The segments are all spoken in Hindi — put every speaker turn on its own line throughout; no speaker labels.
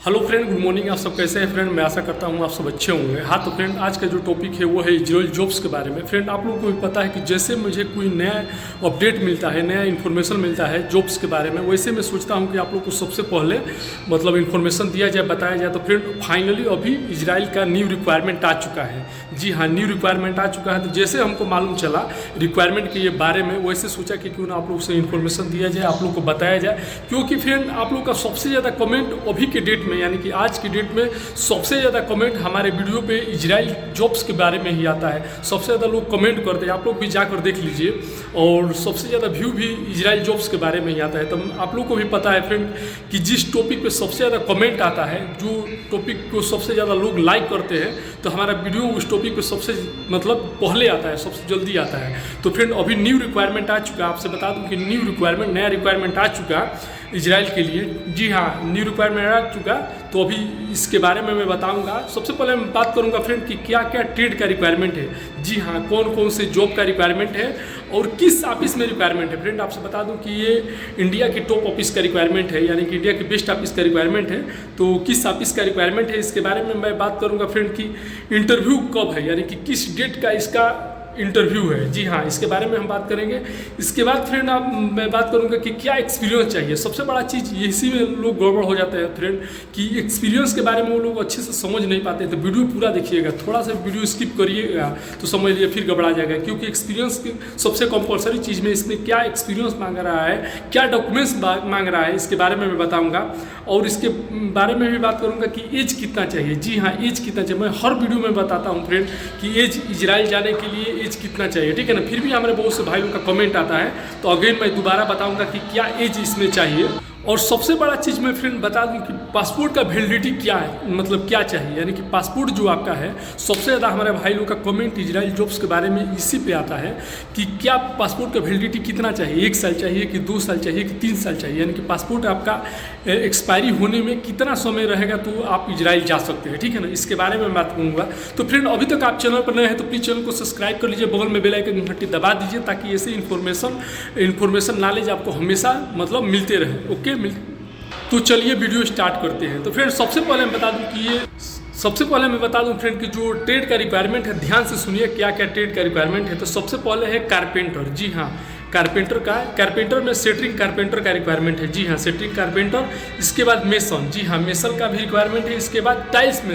Hello friend, good morning. आप सब कैसे हैं फ्रेंड? मैं आशा करता हूँ आप सब अच्छे होंगे। हाँ तो फ्रेंड, आज का जो टॉपिक है वो है इजराइल जॉब्स के बारे में। फ्रेंड, आप लोगों को भी पता है कि जैसे मुझे कोई नया अपडेट मिलता है, नया इन्फॉर्मेशन मिलता है जॉब्स के बारे में, वैसे मैं सोचता हूँ कि आप लोग को सबसे पहले मतलब इन्फॉर्मेशन दिया जाए, बताया जाए। तो फ्रेंड, फाइनली अभी इजराइल का न्यू रिक्वायरमेंट आ चुका है। जी हाँ, न्यू रिक्वायरमेंट आ चुका है। तो जैसे हमको मालूम चला रिक्वायरमेंट के ये बारे में, वैसे सोचा कि क्यों ना आप लोग से इन्फॉर्मेशन दिया जाए, आप लोग को बताया जाए। क्योंकि फ्रेंड, आप लोग का सबसे ज़्यादा कमेंट अभी के डेट में, यानी कि आज की डेट में सबसे ज़्यादा कमेंट हमारे वीडियो पे इजराइल जॉब्स के बारे में ही आता है। सबसे ज़्यादा लोग कमेंट करते हैं, आप लोग भी जाकर देख लीजिए। और सबसे ज़्यादा व्यू भी इजराइल जॉब्स के बारे में ही आता है। तो आप लोग को भी पता है फ्रेंड कि जिस टॉपिक पे सबसे ज़्यादा कमेंट आता है, जो टॉपिक को सबसे ज़्यादा लोग लाइक करते हैं, तो हमारा वीडियो उस टॉपिक पे सबसे मतलब पहले आता है, सबसे जल्दी आता है। तो फ्रेंड, अभी न्यू रिक्वायरमेंट आ चुका है। आपसे बता दूं कि न्यू रिक्वायरमेंट, नया रिक्वायरमेंट आ चुका इजराइल के लिए। जी हाँ, न्यू रिक्वायरमेंट आ चुका। तो अभी इसके बारे में मैं बताऊंगा। सबसे पहले मैं बात करूंगा फ्रेंड कि क्या क्या ट्रेड का रिक्वायरमेंट है। जी हाँ, कौन कौन से जॉब का रिक्वायरमेंट है और किस ऑफिस में रिक्वायरमेंट है। फ्रेंड, आपसे बता दूं कि ये इंडिया की टॉप ऑफिस का रिक्वायरमेंट है, यानी कि इंडिया की बेस्ट ऑफिस का रिक्वायरमेंट है। तो किस ऑफिस का रिक्वायरमेंट है, इसके बारे में मैं बात करूँगा फ्रेंड कि इंटरव्यू कब है, यानी कि किस डेट का इसका इंटरव्यू है। जी हाँ, इसके बारे में हम बात करेंगे। इसके बाद फ्रेंड मैं बात करूंगा कि क्या एक्सपीरियंस चाहिए। सबसे बड़ा चीज़ इसी में लोग गड़बड़ हो जाते हैं फ्रेंड कि एक्सपीरियंस के बारे में वो लोग अच्छे से समझ नहीं पाते। तो वीडियो पूरा देखिएगा, थोड़ा सा वीडियो स्किप करिएगा तो समझ लिए फिर घबरा जाएगा। क्योंकि एक्सपीरियंस की सबसे कंपलसरी चीज़ में इसमें क्या एक्सपीरियंस मांग रहा है, क्या डॉक्यूमेंट्स मांग रहा है, इसके बारे में मैं बताऊँगा। और इसके बारे में भी बात करूँगा कि एज कितना चाहिए। जी हाँ, एज कितना चाहिए। मैं हर वीडियो में बताता हूँ फ्रेंड कि एज इजराइल जाने के लिए एज कितना चाहिए, ठीक है ना। फिर भी हमारे बहुत से भाइयों का कमेंट आता है, तो अगेन मैं दोबारा बताऊंगा कि क्या एज इसमें चाहिए। और सबसे बड़ा चीज़ मैं फ्रेंड बता दूं कि पासपोर्ट का वैलिडिटी क्या है, मतलब क्या चाहिए, यानी कि पासपोर्ट जो आपका है। सबसे ज़्यादा हमारे भाई लोग का कमेंट इजराइल जॉब्स के बारे में इसी पे आता है कि क्या पासपोर्ट का वैलिडिटी कितना चाहिए, 1 साल चाहिए कि 2 साल चाहिए कि 3 साल चाहिए, यानी कि पासपोर्ट आपका एक्सपायरी होने में कितना समय रहेगा तो आप इजराइल जा सकते हैं, ठीक है ना। इसके बारे में बात करूँगा। तो फ्रेंड, अभी तक आप चैनल पर नए हैं तो प्लीज़ चैनल को सब्सक्राइब कर लीजिए, बगल में बेल आइकन घंटी दबा दीजिए, ताकि ऐसे इन्फॉर्मेशन नॉलेज आपको हमेशा मतलब मिलते रहे। ओके, तो चलिए वीडियो स्टार्ट करते हैं। तो फ्रेंड, सबसे पहले मैं बता दूं फ्रेंड कि जो ट्रेड का रिक्वायरमेंट है, ध्यान से सुनिए क्या क्या ट्रेड का रिक्वायरमेंट है। तो सबसे पहले है कारपेंटर। जी हाँ, कारपेंटर में सेटरिंग कारपेंटर का रिक्वायरमेंट है। जी हाँ, सेटरिंग कारपेंटर। इसके बाद मेसन। जी हाँ, मेसन का भी रिक्वायरमेंट है। इसके बाद टाइल्स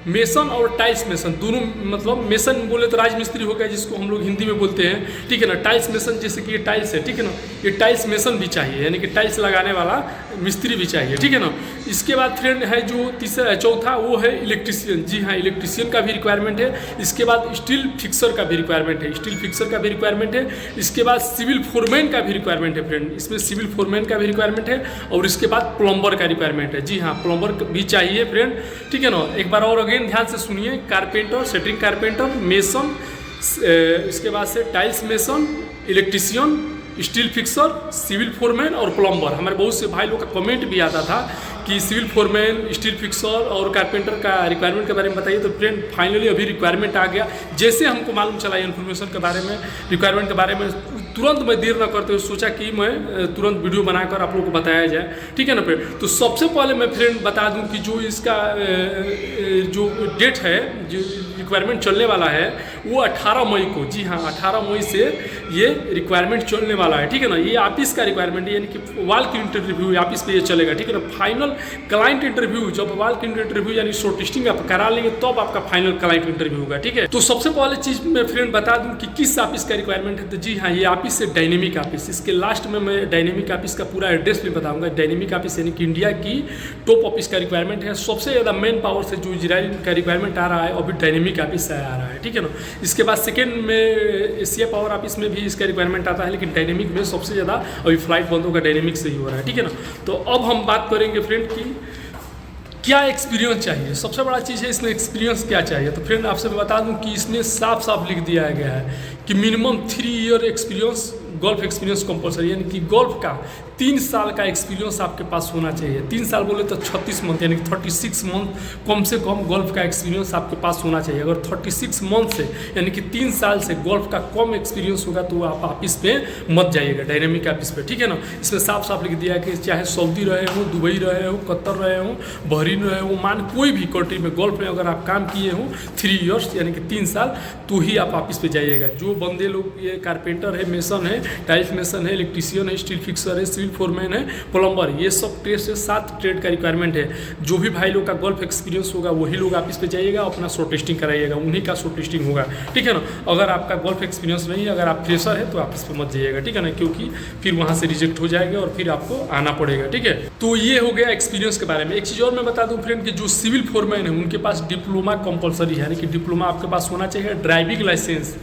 मेसन और टाइल्स मेसन दोनों, मतलब मेसन बोले तो राजमिस्त्री हो गया, जिसको हम लोग हिंदी में बोलते हैं, ठीक है ना। टाइल्स मेसन, जैसे कि ये टाइल्स है, ठीक है ना, ये टाइल्स मेसन भी चाहिए, यानी कि टाइल्स लगाने वाला मिस्त्री भी चाहिए, ठीक है ना। इसके बाद फ्रेंड है जो चौथा, वो है इलेक्ट्रीशियन। जी हाँ, इलेक्ट्रीशियन का भी रिक्वायरमेंट है। इसके बाद स्टील फिक्सर का भी रिक्वायरमेंट है। इसके बाद सिविल फोरमैन का भी रिक्वायरमेंट है फ्रेंड, इसमें सिविल फोरमैन का भी रिक्वायरमेंट है। और इसके बाद प्लम्बर का रिक्वायरमेंट है। जी हाँ, प्लम्बर भी चाहिए फ्रेंड, ठीक है ना। एक बार और अगेन ध्यान से सुनिए, कारपेंटर, सेटरिंग कारपेंटर, मेसन, इसके बाद से tiles mason, electrician, steel fixer, civil foreman और प्लम्बर। हमारे बहुत से भाई लोग का कमेंट भी आता था कि सिविल फोरमैन, स्टील फिक्सर और कारपेंटर का रिक्वायरमेंट के बारे में बताइए। तो फ्रेंड, फाइनली अभी रिक्वायरमेंट आ गया। जैसे हमको मालूम चला इन्फॉर्मेशन के बारे में, रिक्वायरमेंट के बारे में, तुरंत मैं देर ना करते हुए सोचा कि मैं तुरंत वीडियो बनाकर आप लोगों को बताया जाए, ठीक है ना फ्रेंड। तो सबसे पहले मैं फ्रेंड बता दूं कि जो इसका जो डेट है, जो रिक्वायरमेंट चलने वाला है, वो 18 मई को। जी हाँ, 18 मई से ये रिक्वायरमेंट चलने वाला है, ठीक है ना। ये ऑफिस का रिक्वायरमेंट है, यानी कि वॉक इन इंटरव्यू ऑफिस पे ये चलेगा, ठीक है ना। फाइनल क्लाइंट इंटरव्यू, जब वॉक इन इंटरव्यू यानी शॉर्टलिस्टिंग आप करा लेंगे तब आपका फाइनल क्लाइंट इंटरव्यू होगा, ठीक है। तो सबसे पहले चीज़ मैं फ्रेंड बता दूं कि किस ऑफिस का रिक्वायरमेंट है। तो जी हाँ, ये ऑफिस है डायनेमिक ऑफिस। इसके लास्ट में मैं डायनेमिक ऑफिस का पूरा एड्रेस भी बताऊंगा। डायनेमिक ऑफिस यानी कि इंडिया की टॉप ऑफिस का रिक्वायरमेंट है। सबसे ज़्यादा मेन पावर से जो इजराइल का रिक्वायरमेंट आ रहा है, अभी डायनेमिक ऑफिस से आ रहा है, ठीक है ना। इसके बाद सेकेंड में एशिया पावर ऑफिस में भी इसका रिक्वायरमेंट आता है, लेकिन डायनेमिक में सबसे ज़्यादा अभी फ्लाइट बंद होगा, डायनेमिक से ही हो रहा है, ठीक है ना। तो अब हम बात करेंगे फ्रेंड कि क्या एक्सपीरियंस चाहिए। सबसे बड़ा चीज़ है इसमें एक्सपीरियंस क्या चाहिए। तो फ्रेंड, आपसे मैं बता दूं कि इसमें साफ साफ लिख दिया गया है कि minimum 3 year experience, golf experience compulsory, यानी कि गोल्फ का 3 साल का एक्सपीरियंस आपके पास होना चाहिए। 3 साल बोले तो 36 मंथ, यानी कि 36 मंथ कम से कम गोल्फ का एक्सपीरियंस आपके पास होना चाहिए। अगर 36 मंथ से यानी कि 3 साल से गोल्फ का कम एक्सपीरियंस होगा तो आप ऑफिस पे मत जाइएगा, डायनेमिक ऑफिस पे, ठीक है ना। इसमें साफ साफ लिख दिया है कि चाहे सऊदी रहे हो, दुबई रहे हो, कतर रहे हो, बहरीन रहे हो, मान कोई भी कंट्री में गोल्फ में अगर आप काम किए हो 3 ईयर्स यानी कि 3 साल, तो ही आप ऑफिस पे जाइएगा। जो बंदे लोग ये कारपेंटर है, मेसन है, टाइल्स मेसन है, इलेक्ट्रीशियन है, स्टील फिक्सर है, सिविल फोरमैन है, प्लम्बर, ये सब ट्रेड से 7 ट्रेड का रिक्वायरमेंट है। जो भी भाई लोग का गोल्फ एक्सपीरियंस होगा वही लोग ऑफिस पे जाइएगा, अपना शॉर्ट टेस्टिंग कराइएगा, उन्हीं का शॉर्ट टेस्टिंग होगा, ठीक है ना। अगर आपका गोल्फ एक्सपीरियंस नहीं है, अगर आप फ्रेशर है तो ऑफिस पे मत जाइएगा, ठीक है ना, क्योंकि फिर वहाँ से रिजेक्ट हो जाएगा और फिर आपको आना पड़ेगा, ठीक है। तो ये हो गया एक्सपीरियंस के बारे में। एक चीज़ और मैं बता दूँ फ्रेंड कि जो सिविल फोरमैन है उनके पास डिप्लोमा कंपलसरी है, यानी कि डिप्लोमा आपके पास होना चाहिए, ड्राइविंग लाइसेंस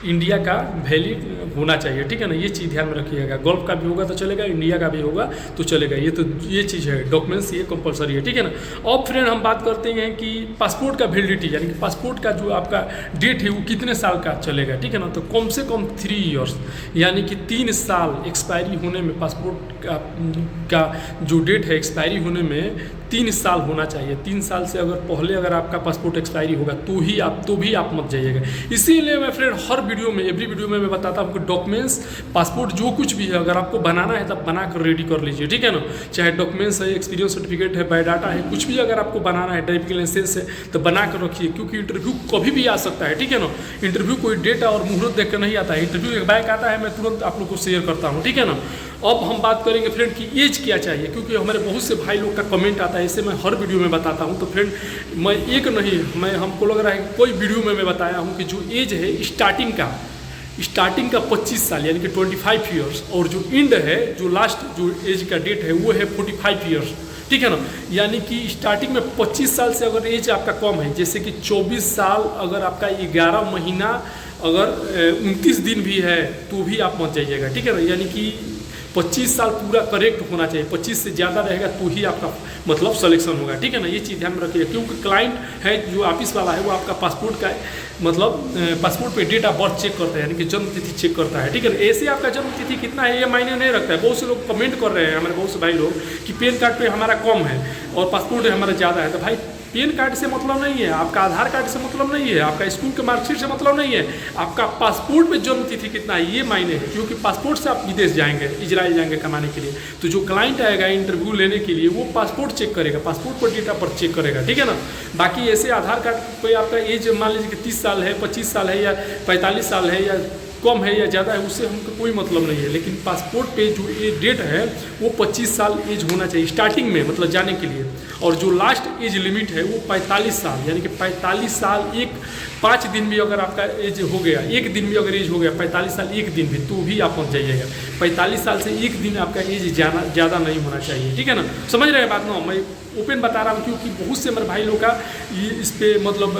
इंडिया का वैलिड होना चाहिए, ठीक है ना। ये चीज़ ध्यान में रखिएगा, गोल्फ का भी होगा तो चलेगा, इंडिया का भी होगा तो चलेगा, ये चीज़ है, डॉक्यूमेंट्स ये कंपलसरी है, ठीक है ना। अब फ्रेंड हम बात करते हैं कि पासपोर्ट का वैलिडिटी, यानी कि पासपोर्ट का जो आपका डेट है वो कितने साल का चलेगा, ठीक है ना। तो कम से कम 3 ईयर्स यानी कि 3 साल एक्सपायरी होने में, पासपोर्ट का जो डेट है एक्सपायरी होने में 3 साल होना चाहिए। 3 साल से अगर पहले अगर आपका पासपोर्ट एक्सपायरी होगा तो भी आप मत जाइएगा। इसीलिए मैं फ्रेंड हर वीडियो में, एवरी वीडियो में मैं बताता हूँ कि डॉक्यूमेंट्स, पासपोर्ट जो कुछ भी है अगर आपको बनाना है तब बना कर रेडी कर लीजिए, ठीक है ना। चाहे डॉक्यूमेंट्स है, एक्सपीरियंस सर्टिफिकेट है, बायोडाटा है, कुछ भी अगर आपको बनाना है, ड्राइविंग लाइसेंस है, तो बना कर रखिए, क्योंकि इंटरव्यू कभी भी आ सकता है, ठीक है ना। इंटरव्यू कोई डेट और मुहूर्त देख कर नहीं आता है, इंटरव्यू एक बैक आता है, मैं तुरंत आप लोग को शेयर करता हूँ, ठीक है ना। अब हम बात करेंगे फ्रेंड की एज क्या चाहिए, क्योंकि हमारे बहुत से भाई लोग का कमेंट आता है, इसे मैं हर वीडियो में बताता हूं। तो फ्रेंड मैं एक नहीं, मैं हमको लग रहा है कोई वीडियो में मैं बताया हूं कि जो एज है स्टार्टिंग का 25 साल यानी कि 25 ईयर्स, और जो एंड है, जो लास्ट जो एज का डेट है वो है 45 ईयर्स, ठीक है ना। यानी कि स्टार्टिंग में 25 साल से अगर एज आपका कम है, जैसे कि 24 साल, अगर आपका 11 महीना अगर 29 दिन भी है तो भी आप मत जाइएगा, ठीक है ना। यानी कि 25 साल पूरा करेक्ट होना चाहिए, 25 से ज़्यादा रहेगा तो ही आपका मतलब सिलेक्शन होगा, ठीक है ना। ये चीज़ ध्यान में रखिएगा, क्योंकि क्लाइंट है जो ऑफिस वाला है वो आपका पासपोर्ट का मतलब पासपोर्ट पे डेट ऑफ बर्थ चेक करता है, यानी कि जन्म तिथि चेक करता है, ठीक है ना। ऐसे आपका जन्म तिथि कितना है ये मायने नहीं रखता है। बहुत से लोग कमेंट कर रहे हैं, हमारे बहुत से भाई लोग, कि पैन कार्ड पे हमारा कम है और पासपोर्ट हमारा ज़्यादा है। तो भाई पैन कार्ड से मतलब नहीं है, आपका आधार कार्ड से मतलब नहीं है, आपका स्कूल के मार्कशीट से मतलब नहीं है, आपका पासपोर्ट में जन्म तिथि कितना है ये मायने है, क्योंकि पासपोर्ट से आप विदेश जाएंगे, इजराइल जाएंगे कमाने के लिए। तो जो क्लाइंट आएगा इंटरव्यू लेने के लिए वो पासपोर्ट चेक करेगा, पासपोर्ट पर डेट ऑफ बर्थ चेक करेगा, ठीक है ना। बाकी ऐसे आधार कार्ड पे आपका एज मान लीजिए कि 30 साल है, 25 साल है या 45 साल है या कम है या ज़्यादा है, उससे हमको कोई मतलब नहीं है। लेकिन पासपोर्ट पे जो ये डेट है वो 25 साल एज होना चाहिए स्टार्टिंग में, मतलब जाने के लिए, और जो लास्ट एज लिमिट है वो 45 साल, यानी कि 45 साल 5 दिन भी अगर आपका एज हो गया, 1 दिन भी अगर एज हो गया 45 साल 1 दिन भी, तो भी आप पहुँच जाइएगा। 45 साल से 1 दिन आपका एज ज़्यादा नहीं होना चाहिए, ठीक है ना। समझ रहे हैं बात ना, मैं ओपन बता रहा हूँ, क्योंकि बहुत से हमारे भाई लोग का ये इस पर मतलब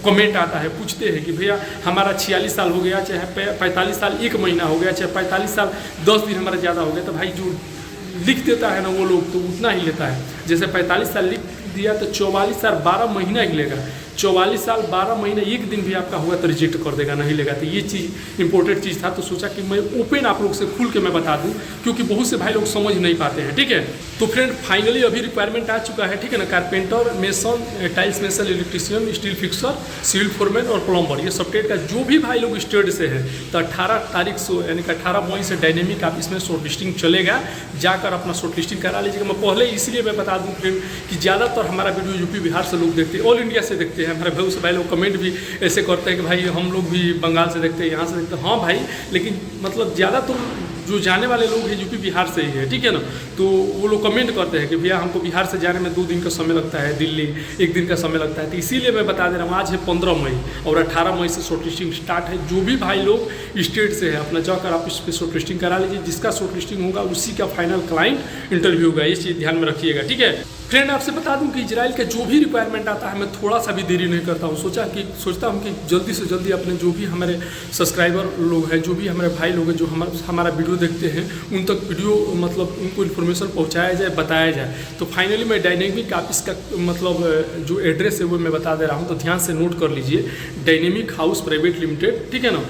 कमेंट आता है, पूछते हैं कि भैया हमारा 46 साल हो गया, चाहे 45 साल 1 महीना हो गया, चाहे 45 साल 10 दिन हमारा ज़्यादा हो गया। तो भाई जो लिख देता है ना वो लोग तो उतना ही लेता है। जैसे 45 साल लिख दिया तो 44 साल 12 महीना ही लेगा, 44 साल 12 महीने 1 दिन भी आपका हुआ तो रिजेक्ट कर देगा, नहीं लेगा। तो ये चीज़ इंपॉर्टेंट चीज़ था, तो सोचा कि मैं ओपन आप लोग से खुल के मैं बता दूं, क्योंकि बहुत से भाई लोग समझ नहीं पाते हैं, ठीक है। तो फ्रेंड फाइनली अभी रिक्वायरमेंट आ चुका है, ठीक है ना। Carpenter, mason, tiles mason, electrician, steel fixer, civil foreman और प्लम्बर, ये सब ट्रेड का जो भी भाई लोग स्टेट से है, तो 18 तारीख से यानी कि 18 मई से डायनेमिक आप इसमें शॉर्ट लिस्टिंग चलेगा, जाकर अपना शॉर्ट लिस्टिंग करा लीजिएगा। मैं पहले इसलिए मैं बता दूँ फ्रेंड कि ज़्यादातर हमारा वीडियो यूपी बिहार से लोग देखते हैं, ऑल इंडिया से देखते हैं। हमारे भाई लोग कमेंट भी ऐसे करते हैं कि भाई हम लोग भी बंगाल से देखते हैं, यहाँ से देखते हैं। हाँ भाई, लेकिन मतलब ज़्यादा तो जो जाने वाले लोग हैं यूपी बिहार से ही है, ठीक है ना। तो वो लोग कमेंट करते हैं कि भैया हमको बिहार से जाने में 2 दिन का समय लगता है, दिल्ली 1 दिन का समय लगता है। तो इसीलिए मैं बता दे रहा हूँ, आज है 15 मई और 18 मई से शॉर्ट लिस्टिंग स्टार्ट है। जो भी भाई लोग स्टेट से है अपना जाकर आप इस पर शॉर्ट लिस्टिंग करा लीजिए, जिसका शॉर्ट लिस्टिंग होगा उसी का फाइनल क्लाइंट इंटरव्यू होगा, ये चीज़ ध्यान में रखिएगा, ठीक है। फ्रेंड आपसे बता दूं कि इजराइल का जो भी रिक्वायरमेंट आता है मैं थोड़ा सा भी देरी नहीं करता हूं। सोचता हूं कि जल्दी से जल्दी अपने जो भी हमारे सब्सक्राइबर लोग हैं, जो भी हमारे भाई लोग हैं जो हमारा वीडियो देखते हैं, उन तक वीडियो मतलब उनको इन्फॉर्मेशन पहुंचाया जाए, बताया जाए। तो फाइनली मैं डायनेमिक ऑफिस का मतलब जो एड्रेस है वो मैं बता दे रहा हूँ, तो ध्यान से नोट कर लीजिए। डायनेमिक हाउस प्राइवेट लिमिटेड, ठीक है ना,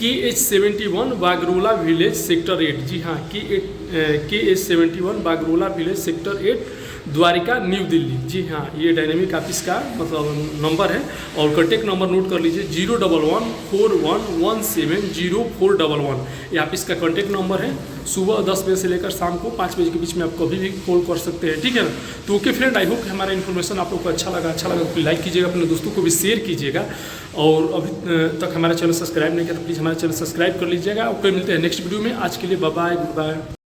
KH71 बागरोला विलेज सेक्टर 8। जी हाँ, KH71 Bagrola village sector 8 Dwarka New Delhi. जी हाँ, ये डायनेमिक ऑफिस का मतलब नंबर है। और कॉन्टेक्ट नंबर नोट कर लीजिए 01141170411। ये ऑफिस का कॉन्टेक्ट नंबर है। सुबह 10 बजे से लेकर शाम को 5 बजे के बीच में आप कभी भी कॉल कर सकते हैं, ठीक है ना। तो ओके फ्रेंड, आई होप हमारा इन्फॉर्मेशन आप लोग को अच्छा लगा तो लाइक कीजिएगा, अपने दोस्तों को भी शेयर कीजिएगा। और अभी तक हमारा चैनल सब्सक्राइब नहीं किया तो प्लीज़ हमारा चैनल सब्सक्राइब कर लीजिएगा। और फिर मिलते हैं नेक्स्ट वीडियो में। आज के लिए बाय बाय, गुड बाय।